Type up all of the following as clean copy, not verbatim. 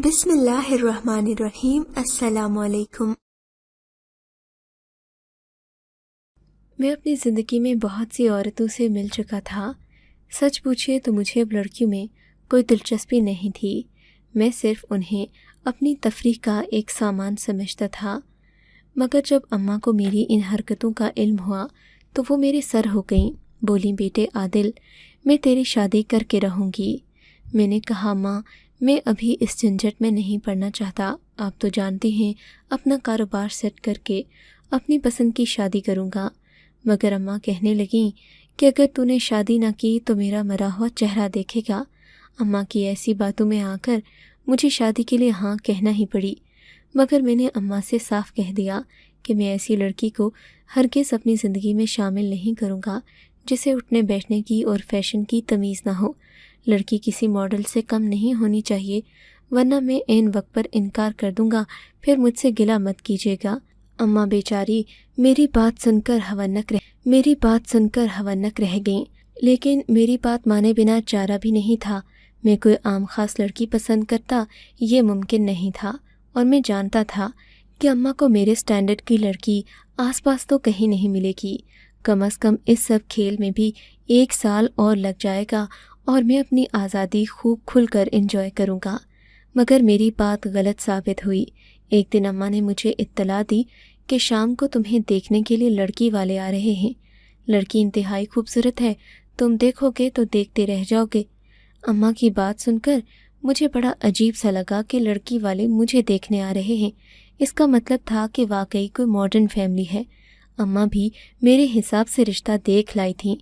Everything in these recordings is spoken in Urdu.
بسم اللہ الرحمن الرحیم۔ السلام علیکم۔ میں اپنی زندگی میں بہت سی عورتوں سے مل چکا تھا۔ سچ پوچھے تو مجھے اب لڑکیوں میں کوئی دلچسپی نہیں تھی۔ میں صرف انہیں اپنی تفریح کا ایک سامان سمجھتا تھا، مگر جب اماں کو میری ان حرکتوں کا علم ہوا تو وہ میرے سر ہو گئیں۔ بولیں، بیٹے عادل، میں تیری شادی کر کے رہوں گی۔ میں نے کہا، ماں میں ابھی اس جھنجھٹ میں نہیں پڑنا چاہتا۔ آپ تو جانتے ہیں اپنا کاروبار سیٹ کر کے اپنی پسند کی شادی کروں گا۔ مگر اماں کہنے لگیں کہ اگر تو نے شادی نہ کی تو میرا مرا ہوا چہرہ دیکھے گا۔ اماں کی ایسی باتوں میں آ کر مجھے شادی کے لیے ہاں کہنا ہی پڑی، مگر میں نے اماں سے صاف کہہ دیا کہ میں ایسی لڑکی کو ہرگز اپنی زندگی میں شامل نہیں کروں گا جسے اٹھنے بیٹھنے کی اور فیشن کی تمیز نہ ہو۔ لڑکی کسی ماڈل سے کم نہیں ہونی چاہیے، ورنہ میں عین وقت پر انکار کر دوں گا، پھر مجھ سے گلہ مت کیجیے گا۔ اماں بیچاری میری بات سن کر ہونک رہ گئیں، لیکن میری بات مانے بنا چارہ بھی نہیں تھا۔ میں کوئی عام خاص لڑکی پسند کرتا یہ ممکن نہیں تھا، اور میں جانتا تھا کہ اماں کو میرے سٹینڈرڈ کی لڑکی آس پاس تو کہیں نہیں ملے گی۔ کم از کم اس سب کھیل میں بھی 1 سال اور لگ جائے گا اور میں اپنی آزادی خوب کھل کر انجوائے کروں گا۔ مگر میری بات غلط ثابت ہوئی۔ ایک دن اماں نے مجھے اطلاع دی کہ شام کو تمہیں دیکھنے کے لیے لڑکی والے آ رہے ہیں۔ لڑکی انتہائی خوبصورت ہے، تم دیکھو گے تو دیکھتے رہ جاؤ گے۔ اماں کی بات سن کر مجھے بڑا عجیب سا لگا کہ لڑکی والے مجھے دیکھنے آ رہے ہیں۔ اس کا مطلب تھا کہ واقعی کوئی ماڈرن فیملی ہے۔ اماں بھی میرے حساب سے رشتہ دیکھ لائی تھیں۔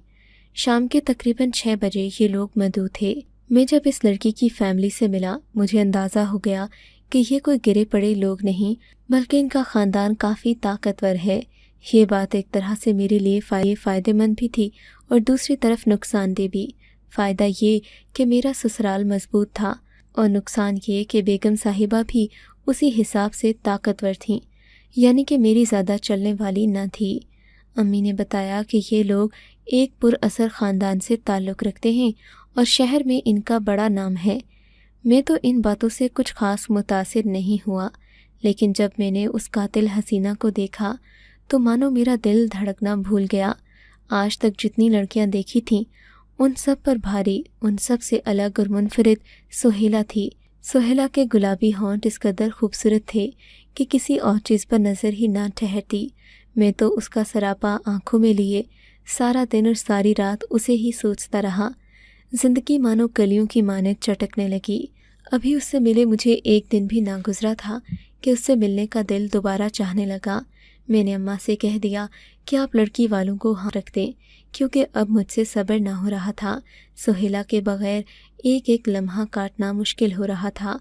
شام کے تقریباً 6 بجے یہ لوگ مدعو تھے۔ میں جب اس لڑکی کی فیملی سے ملا، مجھے اندازہ ہو گیا کہ یہ کوئی گرے پڑے لوگ نہیں، بلکہ ان کا خاندان کافی طاقتور ہے۔ یہ بات ایک طرح سے میرے لیے فائدہ مند بھی تھی اور دوسری طرف نقصان دہ بھی۔ فائدہ یہ کہ میرا سسرال مضبوط تھا، اور نقصان یہ کہ بیگم صاحبہ بھی اسی حساب سے طاقتور تھیں، یعنی کہ میری زیادہ چلنے والی نہ تھی۔ امی نے بتایا کہ یہ لوگ ایک پر اثر خاندان سے تعلق رکھتے ہیں اور شہر میں ان کا بڑا نام ہے۔ میں تو ان باتوں سے کچھ خاص متاثر نہیں ہوا، لیکن جب میں نے اس قاتل حسینہ کو دیکھا تو مانو میرا دل دھڑکنا بھول گیا۔ آج تک جتنی لڑکیاں دیکھی تھیں ان سب پر بھاری، ان سب سے الگ اور منفرد سہیلا تھی۔ سہیلا کے گلابی ہونٹ اس قدر خوبصورت تھے کہ کسی اور چیز پر نظر ہی نہ ٹھہرتی۔ میں تو اس کا سراپا آنکھوں میں لیے سارا دن اور ساری رات اسے ہی سوچتا رہا۔ زندگی مانو کلیوں کی مانند چٹکنے لگی۔ ابھی اس سے ملے مجھے ایک دن بھی نہ گزرا تھا کہ اس سے ملنے کا دل دوبارہ چاہنے لگا۔ میں نے اماں سے کہہ دیا کہ آپ لڑکی والوں کو ہاں رکھ دیں، کیونکہ اب مجھ سے صبر نہ ہو رہا تھا۔ سہیلا کے بغیر ایک ایک لمحہ کاٹنا مشکل ہو رہا تھا۔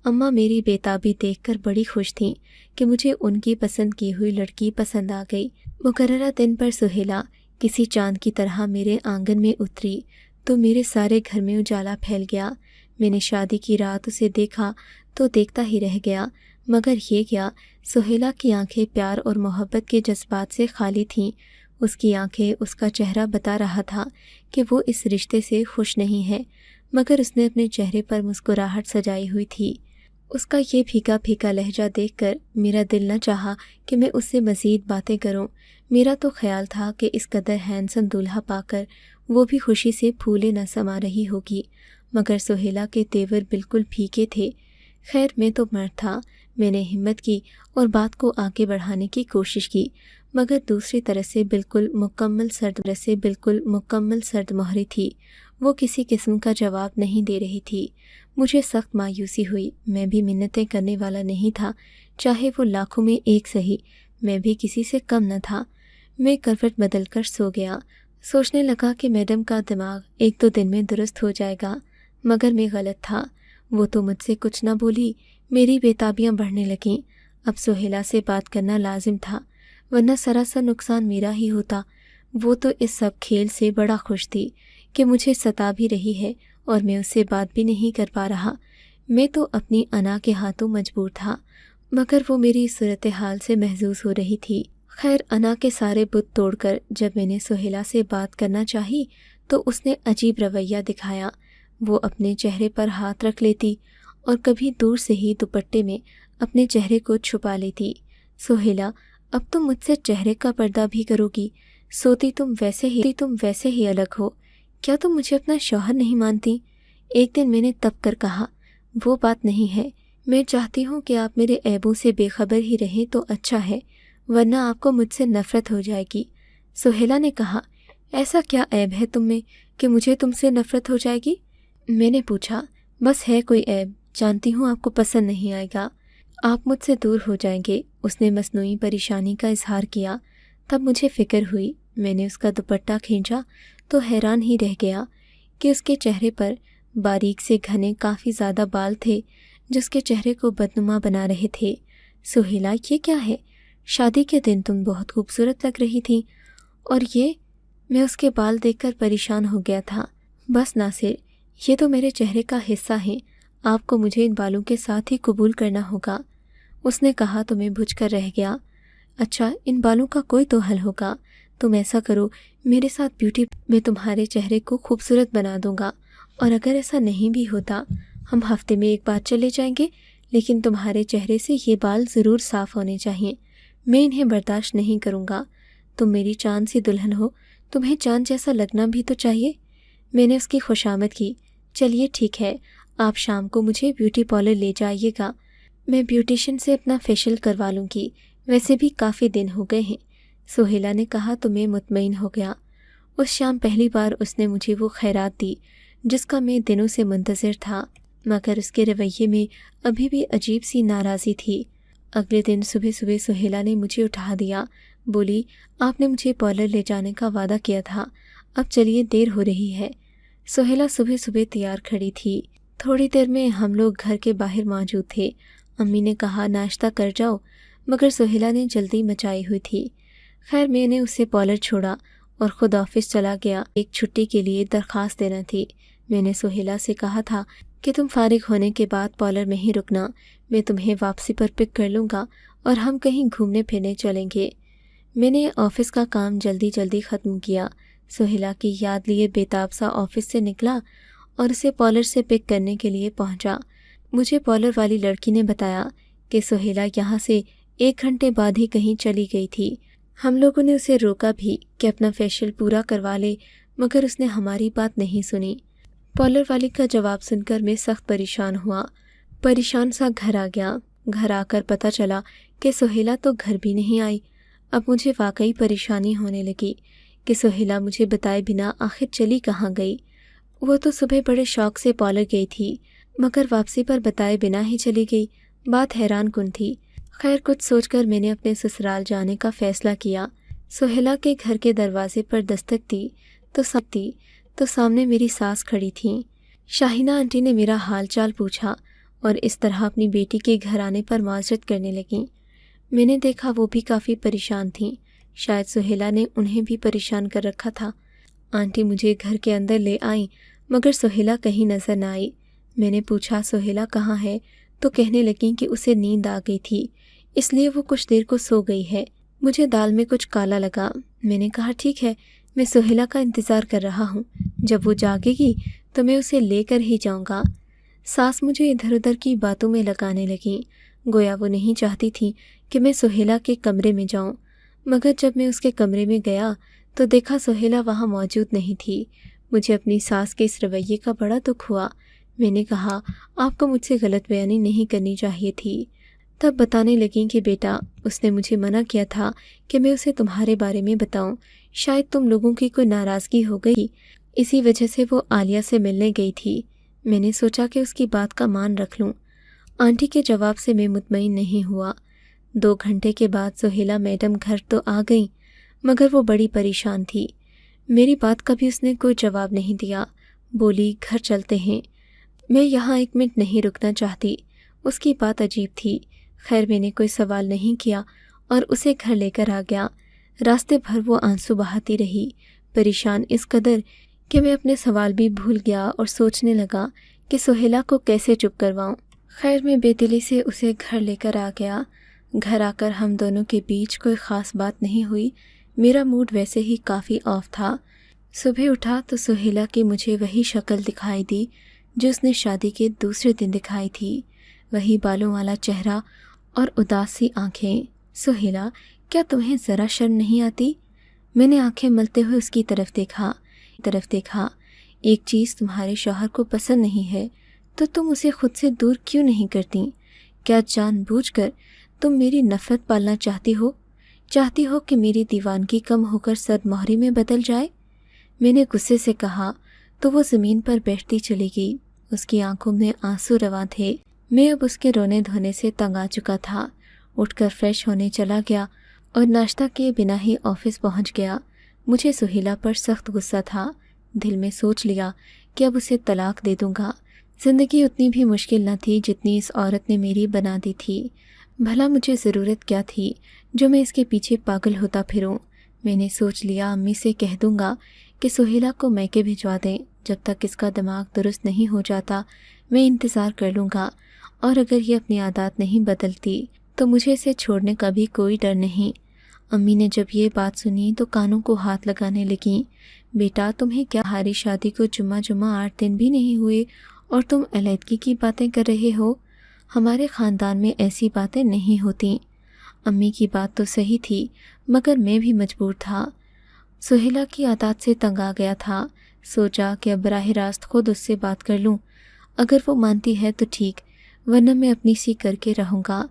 اماں میری بےتابی دیکھ کر بڑی خوش تھیں کہ مجھے ان کی پسند کی ہوئی لڑکی پسند آ گئی۔ مقررہ دن پر سہیلا کسی چاند کی طرح میرے آنگن میں اتری تو میرے سارے گھر میں اجالا پھیل گیا۔ میں نے شادی کی رات اسے دیکھا تو دیکھتا ہی رہ گیا، مگر یہ کیا، سہیلا کی آنکھیں پیار اور محبت کے جذبات سے خالی تھیں۔ اس کی آنکھیں، اس کا چہرہ بتا رہا تھا کہ وہ اس رشتے سے خوش نہیں ہے، مگر اس نے اپنے چہرے پر مسکراہٹ سجائی ہوئی تھی۔ اس کا یہ پھیکا پھیکا لہجہ دیکھ کر میرا دل نہ چاہا کہ میں اس سے مزید باتیں کروں۔ میرا تو خیال تھا کہ اس قدر ہینڈسم دولہا پا کر وہ بھی خوشی سے پھولے نہ سما رہی ہوگی، مگر سہیلا کے تیور بالکل پھیکے تھے۔ خیر، میں تو مرد تھا۔ میں نے ہمت کی اور بات کو آگے بڑھانے کی کوشش کی، مگر دوسری طرف سے بالکل مکمل سرد مہری تھی۔ وہ کسی قسم کا جواب نہیں دے رہی تھی۔ مجھے سخت مایوسی ہوئی۔ میں بھی منتیں کرنے والا نہیں تھا، چاہے وہ لاکھوں میں ایک صحیح، میں بھی کسی سے کم نہ تھا۔ میں کروٹ بدل کر سو گیا، سوچنے لگا کہ میڈم کا دماغ 1-2 دن میں درست ہو جائے گا، مگر میں غلط تھا۔ وہ تو مجھ سے کچھ نہ بولی، میری بےتابیاں بڑھنے لگیں۔ اب سہیلا سے بات کرنا لازم تھا، ورنہ سراسر نقصان میرا ہی ہوتا۔ وہ تو اس سب کھیل سے بڑا خوش تھی کہ مجھے ستا بھی رہی ہے اور میں اس سے بات بھی نہیں کر پا رہا۔ میں تو اپنی انا کے ہاتھوں مجبور تھا، مگر وہ میری صورتحال سے محظوظ ہو رہی تھی۔ خیر، انا کے سارے بت توڑ کر جب میں نے سہیلا سے بات کرنا چاہی تو اس نے عجیب رویہ دکھایا۔ وہ اپنے چہرے پر ہاتھ رکھ لیتی اور کبھی دور سے ہی دوپٹے میں اپنے چہرے کو چھپا لیتی۔ سہیلا، اب تم مجھ سے چہرے کا پردہ بھی کرو گی؟ سوتی تم ویسے ہی الگ ہو، کیا تم مجھے اپنا شوہر نہیں مانتی؟ ایک دن میں نے تب کر کہا، وہ بات نہیں ہے، میں چاہتی ہوں کہ آپ میرے عیبوں سے بے خبر ہی رہیں تو اچھا ہے، ورنہ آپ کو مجھ سے نفرت ہو جائے گی۔ سہیلا نے کہا، ایسا کیا عیب ہے تم میں کہ مجھے تم سے نفرت ہو جائے گی؟ میں نے پوچھا، بس ہے کوئی عیب، جانتی ہوں آپ کو پسند نہیں آئے گا، آپ مجھ سے دور ہو جائیں گے۔ اس نے مصنوعی پریشانی کا اظہار کیا۔ تب مجھے فکر ہوئی، میں نے اس کا دوپٹہ کھینچا تو حیران ہی رہ گیا کہ اس کے چہرے پر باریک سے گھنے کافی زیادہ بال تھے جو اس کے چہرے کو بدنما بنا رہے تھے۔ سہیلا، یہ کیا ہے؟ شادی کے دن تم بہت خوبصورت لگ رہی تھی، اور میں اس کے بال دیکھ کر پریشان ہو گیا تھا۔ بس ناصر، یہ تو میرے چہرے کا حصہ ہیں، آپ کو مجھے ان بالوں کے ساتھ ہی قبول کرنا ہوگا۔ اس نے کہا تو میں بجھ کر رہ گیا۔ اچھا، ان بالوں کا کوئی تو حل ہوگا، تم ایسا کرو، میرے ساتھ بیوٹی میں تمہارے چہرے کو خوبصورت بنا دوں گا، اور اگر ایسا نہیں بھی ہوتا ہم ہفتے میں ایک بار چلے جائیں گے، لیکن تمہارے چہرے سے یہ بال ضرور صاف ہونے چاہئیں، میں انہیں برداشت نہیں کروں گا۔ تم میری چاند سی دلہن ہو، تمہیں چاند جیسا لگنا بھی تو چاہیے۔ میں نے اس کی خوشامد کی۔ چلیے ٹھیک ہے، آپ شام کو مجھے بیوٹی پارلر لے جائیے گا، میں بیوٹیشین سے اپنا فیشل کروا لوں گی، ویسے بھی کافی دن ہو گئے ہیں۔ سہیلا نے کہا تو میں مطمئن ہو گیا۔ اس شام پہلی بار اس نے مجھے وہ خیرات دی جس کا میں دنوں سے منتظر تھا، مگر اس کے رویے میں ابھی بھی عجیب سی ناراضی تھی۔ اگلے دن صبح سہیلا نے مجھے اٹھا دیا، بولی، آپ نے مجھے پارلر لے جانے کا وعدہ کیا تھا، اب چلیے دیر ہو رہی ہے۔ سہیلا صبح تیار کھڑی تھی۔ تھوڑی دیر میں ہم لوگ گھر کے باہر موجود تھے۔ امی نے کہا ناشتہ کر جاؤ، مگر سہیلا نے جلدی مچائی ہوئی تھی۔ خیر میں نے اسے پارلر چھوڑا اور خود آفس چلا گیا۔ ایک چھٹی کے لیے درخواست دینا تھی۔ میں نے سہیلا سے کہا تھا کہ تم فارغ ہونے کے بعد پارلر میں ہی رکنا، میں تمہیں واپسی پر پک کر لوں گا اور ہم کہیں گھومنے پھرنے چلیں گے۔ میں نے آفس کا کام جلدی ختم کیا، سہیلا کی یاد لیے بےتاب سا آفس سے نکلا اور اسے پارلر سے پک کرنے کے لیے پہنچا۔ مجھے پارلر والی لڑکی نے بتایا کہ سہیلا یہاں سے 1 گھنٹے بعد ہی کہیں چلی گئی تھی۔ ہم لوگوں نے اسے روکا بھی کہ اپنا فیشل پورا کروا لے، مگر اس نے ہماری بات نہیں سنی۔ پارلر والی کا جواب سن کر میں سخت پریشان ہوا، پریشان سا گھر آ گیا۔ گھر آ کر پتہ چلا کہ سہیلا تو گھر بھی نہیں آئی۔ اب مجھے واقعی پریشانی ہونے لگی کہ سہیلا مجھے بتائے بنا آخر چلی کہاں گئی۔ وہ تو صبح بڑے شوق سے پارلر گئی تھی، مگر واپسی پر بتائے بنا ہی چلی گئی۔ بات حیران کن تھی۔ خیر کچھ سوچ کر میں نے اپنے سسرال جانے کا فیصلہ کیا۔ سہیلا کے گھر کے دروازے پر دستک دی تو سامنے میری ساس کھڑی تھیں۔ شاہینہ آنٹی نے میرا حال چال پوچھا اور اس طرح اپنی بیٹی کے گھر آنے پر معذرت کرنے لگیں۔ میں نے دیکھا وہ بھی کافی پریشان تھیں، شاید سہیلا نے انہیں بھی پریشان کر رکھا تھا۔ آنٹی مجھے گھر کے اندر لے آئیں، مگر سہیلا کہیں نظر نہ آئی۔ میں نے پوچھا سہیلا کہاں ہے تو کہنے لگیں کہ اسے نیند آ گئی تھی، اس لیے وہ کچھ دیر کو سو گئی ہے۔ مجھے دال میں کچھ کالا لگا۔ میں نے کہا ٹھیک ہے، میں سہیلا کا انتظار کر رہا ہوں، جب وہ جاگے گی تو میں اسے لے کر ہی جاؤں گا۔ ساس مجھے ادھر ادھر کی باتوں میں لگانے لگیں، گویا وہ نہیں چاہتی تھی کہ میں سہیلا کے کمرے میں جاؤں، مگر جب میں اس کے کمرے میں گیا تو دیکھا سہیلا وہاں موجود نہیں تھی۔ مجھے اپنی ساس کے اس رویے کا بڑا دکھ ہوا۔ میں نے کہا آپ کو مجھ سے غلط بیانی نہیں کرنی چاہیے تھی۔ تب بتانے لگیں کہ بیٹا اس نے مجھے منع کیا تھا کہ میں اسے تمہارے بارے میں بتاؤں، شاید تم لوگوں کی کوئی ناراضگی ہو گئی، اسی وجہ سے وہ عالیہ سے ملنے گئی تھی۔ میں نے سوچا کہ اس کی بات کا مان رکھ لوں۔ آنٹی کے جواب سے میں مطمئن نہیں ہوا۔ 2 گھنٹے کے بعد سہیلا میڈم گھر تو آ گئیں، مگر وہ بڑی پریشان تھی۔ میری بات کا بھی اس نے کوئی جواب نہیں دیا۔ بولی گھر چلتے ہیں، میں یہاں 1 منٹ نہیں رکنا چاہتی۔ اس کی بات عجیب تھی۔ خیر میں نے کوئی سوال نہیں کیا اور اسے گھر لے کر آ گیا۔ راستے بھر وہ آنسو بہاتی رہی، پریشان اس قدر کہ میں اپنے سوال بھی بھول گیا اور سوچنے لگا کہ سہیلا کو کیسے چپ کرواؤں۔ خیر میں بے دلی سے اسے گھر لے کر آ گیا۔ گھر آ کر ہم دونوں کے بیچ کوئی خاص بات نہیں ہوئی۔ میرا موڈ ویسے ہی کافی آف تھا۔ صبح اٹھا تو سہیلا کی مجھے وہی شکل دکھائی دی جو اس نے شادی کے دوسرے دن دکھائی تھی، وہی بالوں والا چہرہ اور اداس سی آنکھیں۔ سہیلا، کیا تمہیں ذرا شرم نہیں آتی؟ میں نے آنکھیں ملتے ہوئے اس کی طرف دیکھا۔ ایک چیز تمہارے شوہر کو پسند نہیں ہے تو تم اسے خود سے دور کیوں نہیں کرتی؟ کیا جان بوجھ کر تم میری نفرت پالنا چاہتی ہو کہ میری دیوانگی کم ہو کر سرد مہری میں بدل جائے؟ میں نے غصے سے کہا تو وہ زمین پر بیٹھتی چلی گئی۔ اس کی آنکھوں میں آنسو رواں تھے۔ میں اب اس کے رونے دھونے سے تنگ آ چکا تھا۔ اٹھ کر فریش ہونے چلا گیا اور ناشتہ کیے بنا ہی آفس پہنچ گیا۔ مجھے سہیلا پر سخت غصہ تھا۔ دل میں سوچ لیا کہ اب اسے طلاق دے دوں گا۔ زندگی اتنی بھی مشکل نہ تھی جتنی اس عورت نے میری بنا دی تھی۔ بھلا مجھے ضرورت کیا تھی جو میں اس کے پیچھے پاگل ہوتا پھروں؟ میں نے سوچ لیا امی سے کہہ دوں گا کہ سہیلا کو میکے بھجوا دیں۔ جب تک اس کا دماغ درست نہیں ہو جاتا میں انتظار کر لوں گا، اور اگر یہ اپنی عادات نہیں بدلتی تو مجھے اسے چھوڑنے کا بھی کوئی ڈر نہیں۔ امی نے جب یہ بات سنی تو کانوں کو ہاتھ لگانے لگیں۔ بیٹا، تمہیں کیا ہماری شادی کو جمعہ 8 دن بھی نہیں ہوئے اور تم علیحدگی کی باتیں کر رہے ہو؟ ہمارے خاندان میں ایسی باتیں نہیں ہوتیں۔ امی کی بات تو صحیح تھی، مگر میں بھی مجبور تھا۔ سہیلا کی عادات سے تنگ آ گیا تھا۔ سوچا کہ اب براہ راست خود اس سے بات کر لوں۔ اگر وہ مانتی ہے تو ٹھیک، ورنہ میں اپنی سی کر کے رہوں گا۔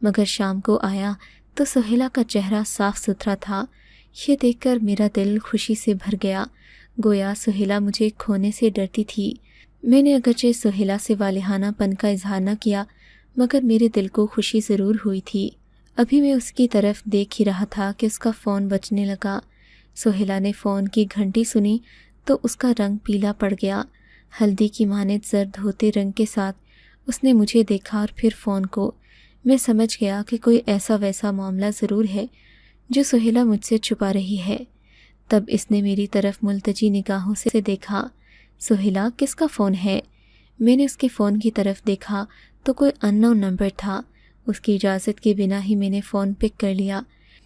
مگر شام کو آیا تو سہیلا کا چہرہ صاف ستھرا تھا۔ یہ دیکھ کر میرا دل خوشی سے بھر گیا، گویا سہیلا مجھے کھونے سے ڈرتی تھی۔ میں نے اگرچہ سہیلا سے والہانہ پن کا اظہار نہ کیا، مگر میرے دل کو خوشی ضرور ہوئی تھی۔ ابھی میں اس کی طرف دیکھ ہی رہا تھا کہ اس کا فون بجنے لگا۔ سہیلا نے فون کی گھنٹی سنی تو اس کا رنگ پیلا پڑ گیا۔ ہلدی کی مانند زرد ہوتے رنگ کے ساتھ اس نے مجھے دیکھا اور پھر فون کو۔ میں سمجھ گیا کہ کوئی ایسا ویسا معاملہ ضرور ہے جو سہیلا مجھ سے چھپا رہی ہے۔ تب اس نے میری طرف ملتجی نگاہوں سے دیکھا۔ سہیلا، کس کا فون ہے؟ میں نے اس کے فون کی طرف دیکھا تو کوئی ان نون نمبر تھا۔ اس کی اجازت کے بنا ہی میں نے فون پک کر لیا۔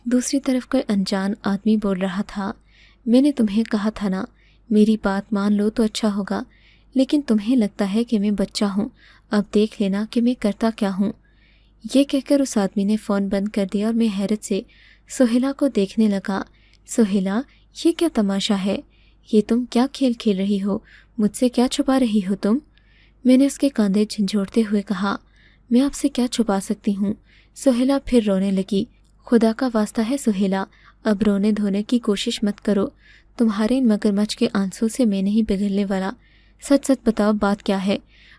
دوسری طرف کوئی انجان آدمی بول رہا تھا، میں نے تمہیں کہا تھا نا، میری بات مان لو تو اچھا ہوگا، لیکن تمہیں لگتا ہے کہ میں بچہ ہوں، اب دیکھ لینا کہ میں کرتا کیا ہوں۔ یہ کہہ کر اس آدمی نے فون بند کر دیا اور میں حیرت سے سہیلا کو دیکھنے لگا۔ سہیلا، یہ کیا تماشا ہے؟ یہ تم کیا کھیل کھیل رہی ہو؟ مجھ سے کیا چھپا رہی ہو تم؟ میں نے اس کے کاندھے جھنجھوڑتے ہوئے کہا، میں آپ سے کیا چھپا سکتی ہوں؟ سہیلا پھر رونے لگی۔ خدا کا واسطہ ہے سہیلا، اب رونے دھونے کی کوشش مت کرو، تمہارے ان مگرمچھ کے آنسوں سے میں نہیں پگھلنے والا۔ سچ سچ بتاؤ بات کیا ہے،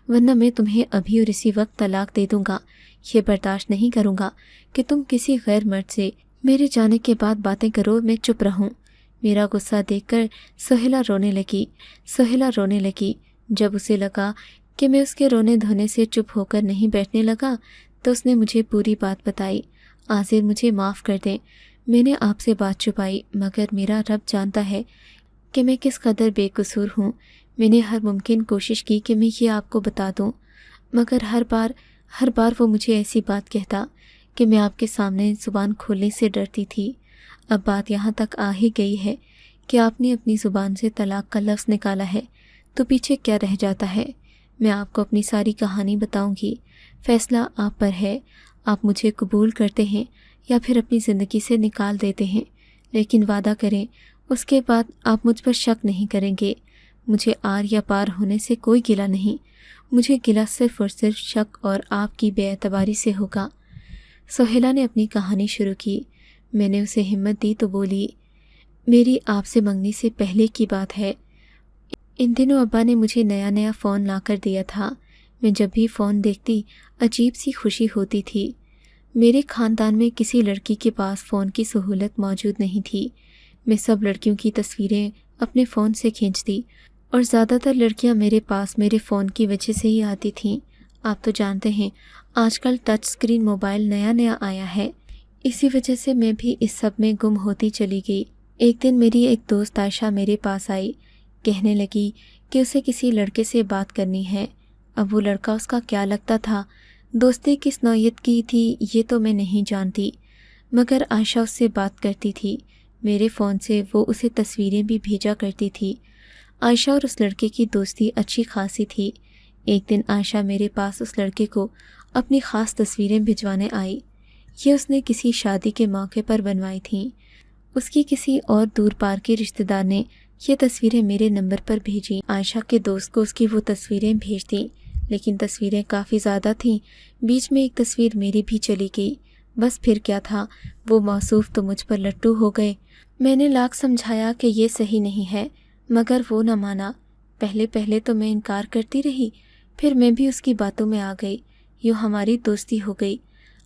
ورنہ میں تمہیں ابھی اور اسی وقت طلاق دے دوں گا۔ یہ برداشت نہیں کروں گا کہ تم کسی غیر مرد سے میرے جانے کے بعد باتیں کرو، میں چپ رہوں۔ میرا غصہ دیکھ کر سہیلا رونے لگی۔ جب اسے لگا کہ میں اس کے رونے دھونے سے چپ ہو کر نہیں بیٹھنے لگا تو اس نے مجھے پوری بات بتائی۔ عاذر، مجھے معاف کر دیں، میں نے آپ سے بات چھپائی، مگر میرا رب جانتا ہے کہ میں کس قدر بے قصور ہوں۔ میں نے ہر ممکن کوشش کی کہ میں یہ آپ کو بتا دوں، مگر ہر بار وہ مجھے ایسی بات کہتا کہ میں آپ کے سامنے زبان کھولنے سے ڈرتی تھی۔ اب بات یہاں تک آ ہی گئی ہے کہ آپ نے اپنی زبان سے طلاق کا لفظ نکالا ہے تو پیچھے کیا رہ جاتا ہے؟ میں آپ کو اپنی ساری کہانی بتاؤں گی، فیصلہ آپ پر ہے۔ آپ مجھے قبول کرتے ہیں یا پھر اپنی زندگی سے نکال دیتے ہیں، لیکن وعدہ کریں اس کے بعد آپ مجھ پر شک نہیں کریں گے۔ مجھے آر یا پار ہونے سے کوئی گلہ نہیں، مجھے گلہ صرف اور صرف شک اور آپ کی بے اعتباری سے ہوگا۔ سہیلا نے اپنی کہانی شروع کی۔ میں نے اسے ہمت دی تو بولی، میری آپ سے منگنی سے پہلے کی بات ہے۔ ان دنوں ابا نے مجھے نیا فون لا کر دیا تھا۔ میں جب بھی فون دیکھتی عجیب سی خوشی ہوتی تھی۔ میرے خاندان میں کسی لڑکی کے پاس فون کی سہولت موجود نہیں تھی۔ میں سب لڑکیوں کی تصویریں اپنے فون سے کھینچتی اور زیادہ تر لڑکیاں میرے پاس میرے فون کی وجہ سے ہی آتی تھیں۔ آپ تو جانتے ہیں آج کل ٹچ سکرین موبائل نیا آیا ہے، اسی وجہ سے میں بھی اس سب میں گم ہوتی چلی گئی۔ ایک دن میری ایک دوست عائشہ میرے پاس آئی، کہنے لگی کہ اسے کسی لڑکے سے بات کرنی ہے۔ اب وہ لڑکا اس کا کیا لگتا تھا، دوستی کس نوعیت کی تھی، یہ تو میں نہیں جانتی، مگر عائشہ اس سے بات کرتی تھی۔ میرے فون سے وہ اسے تصویریں بھی بھیجا کرتی تھی۔ عائشہ اور اس لڑکے کی دوستی اچھی خاصی تھی۔ ایک دن عائشہ میرے پاس اس لڑکے کو اپنی خاص تصویریں بھجوانے آئی۔ یہ اس نے کسی شادی کے موقع پر بنوائی تھیں۔ اس کی کسی اور دور پار کے رشتہ دار نے یہ تصویریں میرے نمبر پر بھیجیں۔ عائشہ کے دوست کو اس کی وہ تصویریں بھیج دیں، لیکن تصویریں کافی زیادہ تھیں۔ بیچ میں ایک تصویر میری بھی چلی گئی۔ بس پھر کیا تھا، وہ موصوف تو مجھ پر لٹو ہو گئے۔ میں نے لاکھ سمجھایا کہ یہ صحیح نہیں ہے، مگر وہ نہ مانا۔ پہلے تو میں انکار کرتی رہی، پھر میں بھی اس کی باتوں میں آ گئی۔ یوں ہماری دوستی ہو گئی۔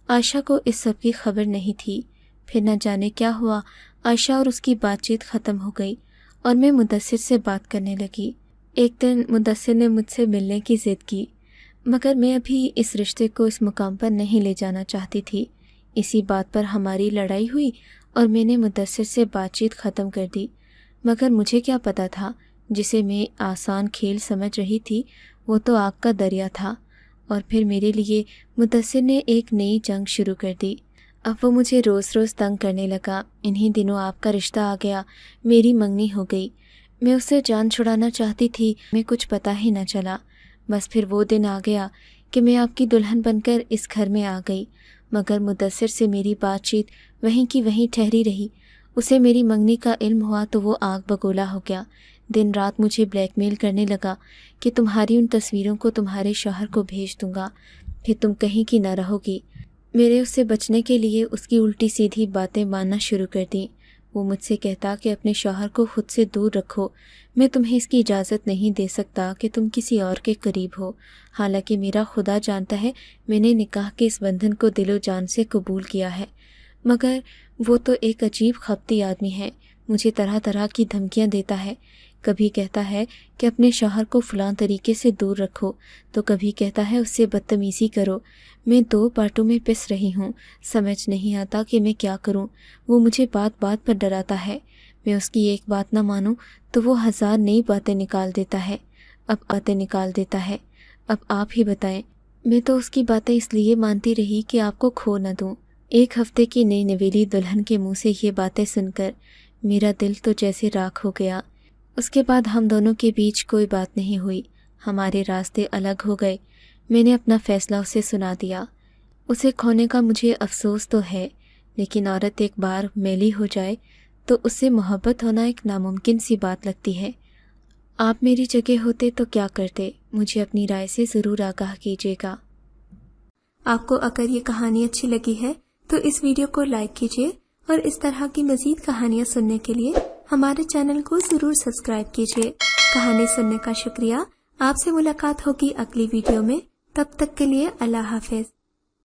عائشہ کو اس سب کی خبر نہیں تھی۔ پھر نہ جانے کیا ہوا، عائشہ اور اس کی بات چیت ختم ہو گئی اور میں مدثر سے بات کرنے لگی۔ ایک دن مدثر نے مجھ سے ملنے کی ضد کی، مگر میں ابھی اس رشتے کو اس مقام پر نہیں لے جانا چاہتی تھی۔ اسی بات پر ہماری لڑائی ہوئی اور میں نے مدثر سے بات چیت ختم کر دی۔ مگر مجھے کیا پتا تھا، جسے میں آسان کھیل سمجھ رہی تھی وہ تو آگ کا دریا تھا۔ اور پھر میرے لیے مدثر نے ایک نئی جنگ شروع کر دی۔ اب وہ مجھے روز روز تنگ کرنے لگا۔ انہی دنوں آپ کا رشتہ آ گیا، میری منگنی ہو گئی۔ میں اس سے جان چھڑانا چاہتی تھی، میں کچھ پتا ہی نہ چلا۔ بس پھر وہ دن آ گیا کہ میں آپ کی دلہن بن کر اس گھر میں آ گئی، مگر مدثر سے میری بات چیت وہیں کی وہیں ٹھہری رہی۔ اسے میری منگنی کا علم ہوا تو وہ آگ بگولا ہو گیا۔ دن رات مجھے بلیک میل کرنے لگا کہ تمہاری ان تصویروں کو تمہارے شوہر کو بھیج دوں گا، پھر تم کہیں کی نہ رہو گی۔ میرے اس سے بچنے کے لیے اس کی الٹی سیدھی باتیں ماننا شروع کر دیں۔ وہ مجھ سے کہتا کہ اپنے شوہر کو خود سے دور رکھو، میں تمہیں اس کی اجازت نہیں دے سکتا کہ تم کسی اور کے قریب ہو۔ حالانکہ میرا خدا جانتا ہے میں نے نکاح کے اس بندھن کو دل و جان سے قبول کیا ہے، مگر وہ تو ایک عجیب خبتی آدمی ہے، مجھے طرح طرح کی دھمکیاں دیتا ہے۔ کبھی کہتا ہے کہ اپنے شوہر کو فلاں طریقے سے دور رکھو، تو کبھی کہتا ہے اس سے بدتمیزی کرو۔ میں دو باتوں میں پس رہی ہوں، سمجھ نہیں آتا کہ میں کیا کروں۔ وہ مجھے بات بات پر ڈراتا ہے، میں اس کی ایک بات نہ مانوں تو وہ 1000 نئی باتیں نکال دیتا ہے۔ اب آپ ہی بتائیں، میں تو اس کی باتیں اس لیے مانتی رہی کہ آپ کو کھو نہ دوں۔ ایک ہفتے کی نئی نویلی دلہن کے منہ سے یہ باتیں سن کر میرا دل تو جیسے راکھ ہو گیا۔ اس کے بعد ہم دونوں کے بیچ کوئی بات نہیں ہوئی، ہمارے راستے الگ ہو گئے۔ میں نے اپنا فیصلہ اسے سنا دیا۔ اسے کھونے کا مجھے افسوس تو ہے، لیکن عورت ایک بار میلی ہو جائے تو اس سے محبت ہونا ایک ناممکن سی بات لگتی ہے۔ آپ میری جگہ ہوتے تو کیا کرتے؟ مجھے اپنی رائے سے ضرور آگاہ کیجیے گا۔ آپ کو اگر یہ کہانی اچھی لگی ہے تو اس ویڈیو کو لائک کیجیے اور اس طرح کی مزید کہانیاں سننے کے لیے ہمارے چینل کو ضرور سبسکرائب کیجیے۔ کہانی سننے کا شکریہ۔ آپ سے ملاقات ہوگی اگلی ویڈیو میں، تب تک کے لیے اللہ حافظ۔